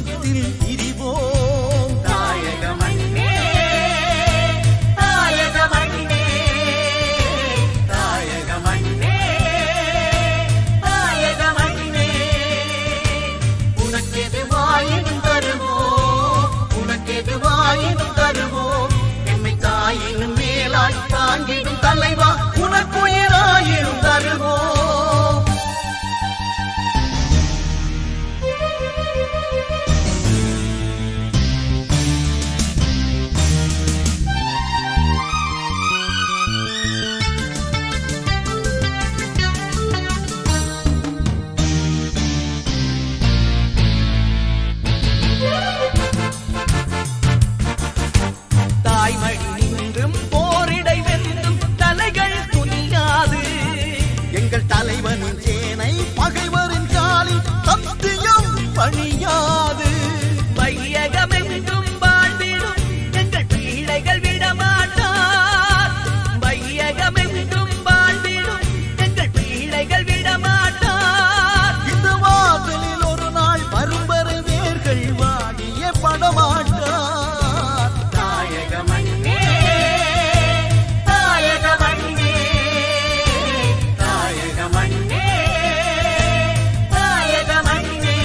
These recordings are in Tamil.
புறத்தில் திரிவோம். தாயக மண்ணே தாயக மண்ணே தாயக மண்ணே தாயக மண்ணே உனக்கெதுவாயினும் தருவோம் உனக்கெதுவாயினும் தருவோம் எம்மை தாயினும் மேலாய் தாங்கிடும் தலைவா உனக்குயிராயினும் தருவோம். தாய்மடி நின்றும் போரிடை வென்றும் தலைகள் துணியாது. எங்கள் தலைவனின் சேனை பகைவரின் காலில் சத்தியம் பணியாது. வையகமெங்கும் வாழ்ந்திடும் எங்கள் பிள்ளைகள் விடமாட்டார். வையகமெங்கும் வாழ்ந்திடும் எங்கள் பிள்ளைகள் விடமாட்டார். இந்த வாசலில் ஒரு நாள் பரும்பரை வேர்கள் வாடிய படமாட்டார். தாயக மண்ணே தாயக மண்ணே தாயக மண்ணே தாயக மண்ணே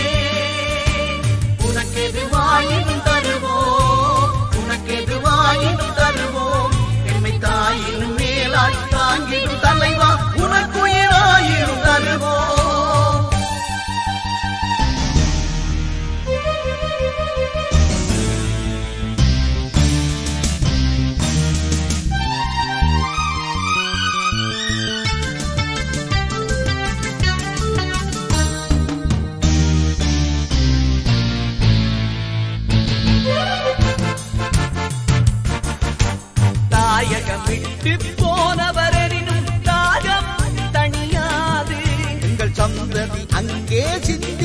உனக்கெதுவாயினும் தருவோம் உனக்கெதுவாயினும் தருவோம் எம்மை தாயினும் மேலாய் தாங்கிடும் தலைவா உனக்குயிராயினும் தருவோம். தாயகம் விட்டு போனவரினும் தாகம் தணியாது. எங்கள் சந்ததி அங்கே சிந்தி